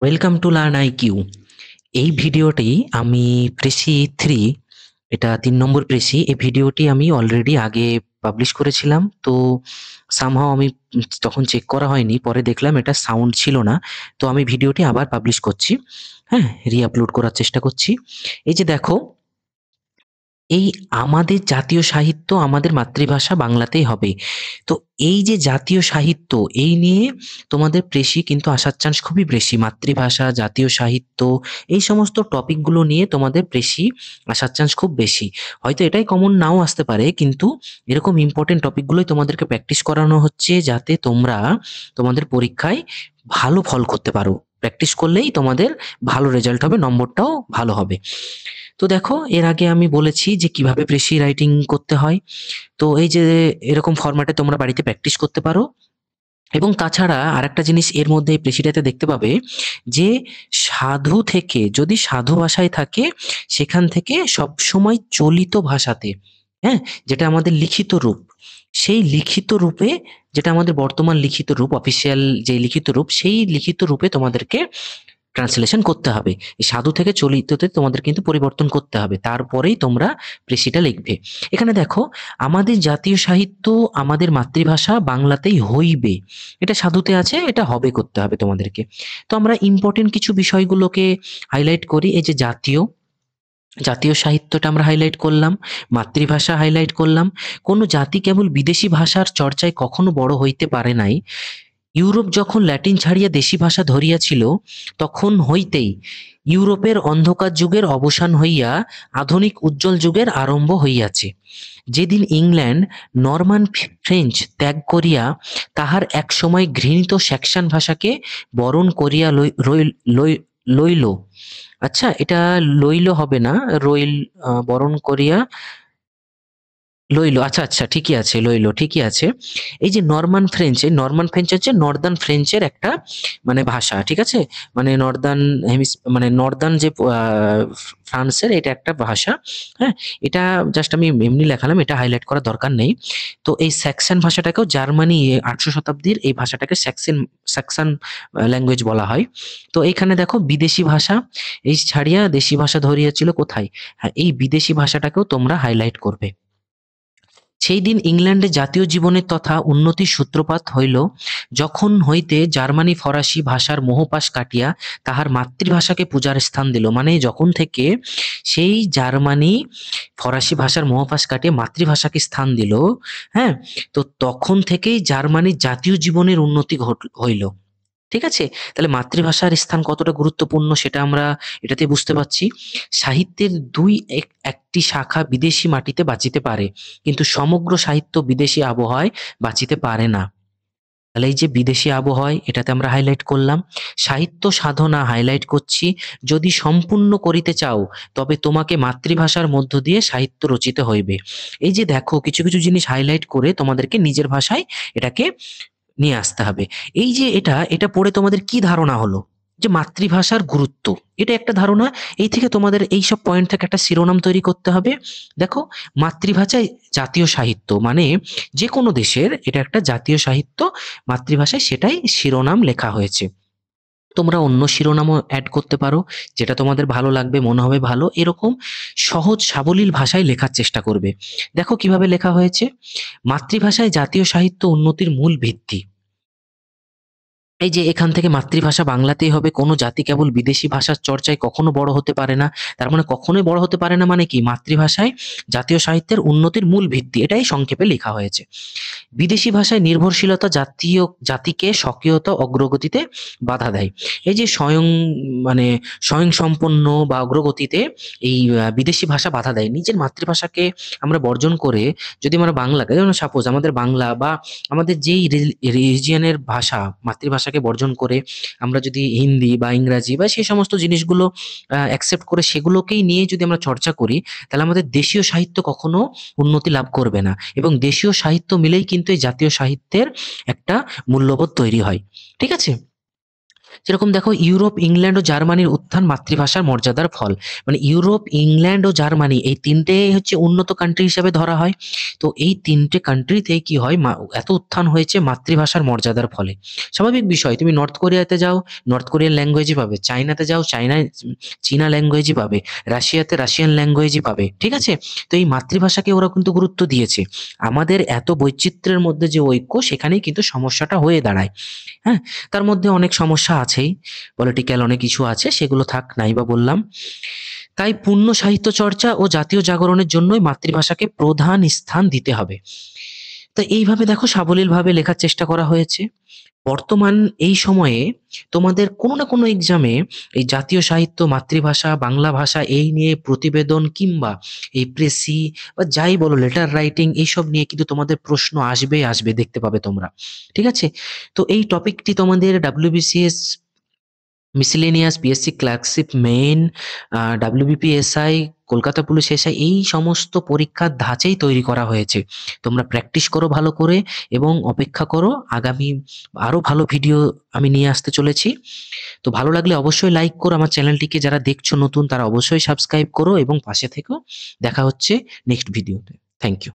Welcome to learn IQ. এই ভিডিওটি আমি প্রেসি 3, এটা 3 নম্বর প্রেসি। এই ভিডিওটি আমি অলরেডি আগে পাবলিশ করেছিলাম। তো সামহাও আমি তখন চেক করা হয়নি, পরে দেখলাম এটা সাউন্ড ছিল না। তো আমি ভিডিওটি আবার পাবলিশ করছি, হ্যাঁ, রি-আপলোড করার চেষ্টা করছি। এই যে দেখো, এই আমাদের জাতীয় সাহিত্য আমাদের মাতৃভাষা বাংলাতেই হবে। তো এই যে জাতীয় সাহিত্য, এই নিয়ে তোমাদের প্রেসি কিন্তু আসার চান্স খুবই বেশি। মাতৃভাষা, জাতীয় সাহিত্য, এই সমস্ত টপিকগুলো নিয়ে তোমাদের প্রেসি আসার চান্স খুব বেশি। হয়তো এটাই কমন নাও আসতে পারে, কিন্তু এরকম ইম্পর্টেন্ট টপিকগুলোই তোমাদেরকে প্র্যাকটিস করানো হচ্ছে, যাতে তোমরা তোমাদের পরীক্ষায় ভালো ফল করতে পারো। প্র্যাকটিস করলেই তোমাদের ভালো রেজাল্ট হবে, নম্বরটাও ভালো হবে। তো দেখো, এর আগে আমি বলেছি যে কিভাবে প্রেসি রাইটিং করতে হয়। তো এই যে এরকম ফরম্যাটে তোমরা বাড়িতে প্র্যাকটিস করতে পারো। এবং তাছাড়া আরেকটা জিনিস এর মধ্যে এই প্রেসিটাতে দেখতে পাবে যে সাধু থেকে, যদি সাধু ভাষায় থাকে, সেখান থেকে সবসময় চলিত ভাষাতে, হ্যাঁ, যেটা আমাদের লিখিত রূপ, সেই লিখিত রূপে, যেটা আমাদের বর্তমান লিখিত রূপ, অফিসিয়াল যে লিখিত রূপ, সেই লিখিত রূপে তোমাদেরকে ট্রান্সলেশন করতে হবে। এই সাধু থেকে চলিততে তোমাদের কিন্তু পরিবর্তন করতে হবে, তারপরেই তোমরা প্রেসিটা লিখবে। এখানে দেখো, আমাদের জাতীয় সাহিত্য আমাদের মাতৃভাষা বাংলাতেই হইবে, এটা সাধুতে আছে, এটা হবে করতে হবে তোমাদেরকে। তো আমরা ইম্পর্টেন্ট কিছু বিষয়গুলোকে হাইলাইট করি। এই যে জাতীয় জাতীয় সাহিত্যটা আমরা হাইলাইট করলাম, মাতৃভাষা হাইলাইট করলাম। কোনো জাতি কেবল বিদেশি ভাষার চর্চায় কখনো বড় হইতে পারে নাই। ইউরোপ যখন ল্যাটিন ছাড়িয়া দেশি ভাষা ধরিয়াছিল, তখন হইতেই ইউরোপের অন্ধকার যুগের অবসান হইয়া আধুনিক উজ্জ্বল যুগের আরম্ভ হইয়াছে। যেদিন ইংল্যান্ড নরমান ফ্রেঞ্চ ত্যাগ করিয়া তাহার একসময় ঘৃণিত স্যাক্সন ভাষাকে বরণ করিয়া লইল, আচ্ছা, এটা লইল হবে না, রইল, বরণ করিয়া লইলো, আচ্ছা আচ্ছা, ঠিকই আছে, লইলো, ঠিকই আছে। এই যে নরমান ফ্রেঞ্চ, এই নরমান ফ্রেঞ্চ হচ্ছে নর্দার্ন ফ্রেঞ্চের একটা মানে ভাষা, ঠিক আছে? মানে নর্দার্ন মানে নর্দার্ন যে ফ্রান্সের, এটা একটা ভাষা, হ্যাঁ। এটা জাস্ট আমি এমনি লেখালাম, এটা হাইলাইট করার দরকার নেই। তো এই স্যাক্সন ভাষাটাকেও জার্মানি 800 শতাব্দীর এই ভাষাটাকে স্যাক্সন স্যাক্সন ল্যাঙ্গুয়েজ বলা হয়। তো এইখানে দেখো, বিদেশি ভাষা, এই ছাড়িয়া দেশি ভাষা ধরিয়াছিল কোথায়, হ্যাঁ, এই বিদেশি ভাষাটাকেও তোমরা হাইলাইট করবে। সেই দিন ইংল্যান্ডে জাতীয় জীবনের তথা উন্নতির সূত্রপাত হইল, যখন হইতে জার্মানি ফরাসি ভাষার মোহপাশ কাটিয়া তাহার মাতৃভাষাকে পূজার স্থান দিল। মানে যখন থেকে সেই জার্মানি ফরাসি ভাষার মোহপাশ কাটিয়ে মাতৃভাষাকে স্থান দিল, হ্যাঁ, তো তখন থেকেই জার্মানির জাতীয় জীবনের উন্নতি হইল। ঠিক আছে? তাহলে মাতৃভাষার স্থান কতটা গুরুত্বপূর্ণ সেটা আমরা এটাতে বুঝতে পারছি। সাহিত্যের একটি শাখা বিদেশি মাটিতে বাঁচিতে পারে, কিন্তু সমগ্র সাহিত্য বিদেশি আবহাওয়ায় বাঁচিতে পারে না। তাহলে এই যে বিদেশি আবহাওয়ায়, এটাতে আমরা হাইলাইট করলাম। সাহিত্য সাধনা হাইলাইট করছি। যদি সম্পূর্ণ করিতে চাও, তবে তোমাকে মাতৃভাষার মধ্য দিয়ে সাহিত্য রচিতে হইবে। এই যে দেখো, কিছু কিছু জিনিস হাইলাইট করে তোমাদেরকে নিজের ভাষায় এটাকে নিয়ে আসতে হবে। এই যে এটা এটা পড়ে তোমাদের কি ধারণা হলো? যে মাতৃভাষার গুরুত্ব, এটা একটা ধারণা। এই থেকে তোমাদের এইসব পয়েন্ট থেকে একটা শিরোনাম তৈরি করতে হবে। দেখো, মাতৃভাষায় জাতীয় সাহিত্য মানে যে কোনো দেশের এটা একটা জাতীয় সাহিত্য, মাতৃভাষায় সেটাই শিরোনাম লেখা হয়েছে। তোমরা অন্য শিরোনামও অ্যাড করতে পারো, যেটা তোমাদের ভালো লাগবে, মনে হবে ভালো, এরকম সহজ সাবলীল ভাষায় লেখার চেষ্টা করবে। দেখো কিভাবে লেখা হয়েছে। মাতৃভাষায় জাতীয় সাহিত্য উন্নতির মূল ভিত্তি। এই যে এখান থেকে মাতৃভাষা বাংলাতেই হবে, কোনো জাতি কেবল বিদেশি ভাষার চর্চায় কখনো বড় হতে পারে না। তার মানে কখনোই বড় হতে পারে না মানে কি, মাতৃভাষায় জাতীয় সাহিত্যের উন্নতির মূল ভিত্তি, এটাই সংক্ষেপে লেখা হয়েছে। বিদেশি ভাষায় নির্ভরশীলতা জাতিকে স্বকীয়তা অগ্রগতিতে বাধা দেয়। এই যে মানে স্বয়ংসম্পন্ন বা অগ্রগতিতে এই বিদেশি ভাষা বাধা দেয়। নিজের মাতৃভাষাকে আমরা বর্জন করে যদি আমরা বাংলাকে, যেমন সাপোজ আমাদের বাংলা বা আমাদের যেই রিজিয়নের ভাষা, মাতৃভাষাকে বর্জন করে আমরা যদি হিন্দি বা ইংরাজি বা সেই সমস্ত জিনিসগুলো অ্যাকসেপ্ট করে সেগুলোকেই নিয়ে যদি আমরা চর্চা করি, তাহলে আমাদের দেশীয় সাহিত্য কখনো উন্নতি লাভ করবে না। এবং দেশীয় সাহিত্য মিলেই কিন্তু এই জাতীয় সাহিত্যের একটা মূল্যবোধ তৈরি হয়। ঠিক আছে? যেরকম দেখো, ইউরোপ, ইংল্যান্ড ও জার্মানির উত্থান মাতৃভাষার মর্যাদার ফল। মানে ইউরোপ, ইংল্যান্ড ও জার্মানি এই ৩ টে হচ্ছে উন্নত কান্ট্রি হিসেবে ধরা হয়। তো এই ৩ টে কান্ট্রিতে কি হয়, এত উত্থান হয়েছে মাতৃভাষার মর্যাদার ফলে। স্বাভাবিক বিষয়, তুমি নর্থ কোরিয়াতে যাও, নর্থ কোরিয়ান ল্যাঙ্গুয়েজই পাবে। চায়নাতে যাও, চায়নায় চীনা ল্যাঙ্গুয়েজই পাবে। রাশিয়াতে রাশিয়ান ল্যাঙ্গুয়েজই পাবে। ঠিক আছে? তো এই মাতৃভাষাকে ওরা কিন্তু গুরুত্ব দিয়েছে। আমাদের এত বৈচিত্র্যের মধ্যে যে ঐক্য, সেখানেই কিন্তু সমস্যাটা হয়ে দাঁড়ায়। হ্যাঁ? তার মধ্যে অনেক সমস্যা আছেই। পলিটিক্যাল অনেক ইস্যু আছে, সেগুলো থাক, নাই বা বললাম। তাই পূর্ণ সাহিত্য চর্চা ও জাতীয় জাগরণের জন্যই মাতৃভাষাকে প্রধান স্থান দিতে হবে। তো এইভাবে দেখো সাবলীলভাবে লেখার চেষ্টা করা হয়েছে। বর্তমান এই সময়ে তোমাদের কোনো না কোনো এক্সামে এই জাতীয় সাহিত্য, মাতৃভাষা, বাংলা ভাষা এই নিয়ে প্রতিবেদন কিংবা এই প্রেসি বা যাই বলো, লেটার রাইটিং, এইসব নিয়ে কিন্তু তোমাদের প্রশ্ন আসবেই আসবে, দেখতে পাবে তোমরা। ঠিক আছে? তো এই টপিকটি তোমাদের WBCS, miscellaneous, PSC clerkship main, WBPSI, Kolkata police SI, এই সমস্ত পরীক্ষার ধাঁচেই তৈরি করা হয়েছে। তোমরা প্র্যাকটিস করো ভালো করে এবং অপেক্ষা করো, আগামী আরো ভালো ভিডিও আমি নিয়ে আসতে চলেছি। তো ভালো লাগলে অবশ্যই লাইক করো, আমার চ্যানেলটিকে যারা দেখছো নতুন তারা অবশ্যই সাবস্ক্রাইব করো এবং পাশে থেকো। দেখা হচ্ছে নেক্সট ভিডিওতে। Thank you.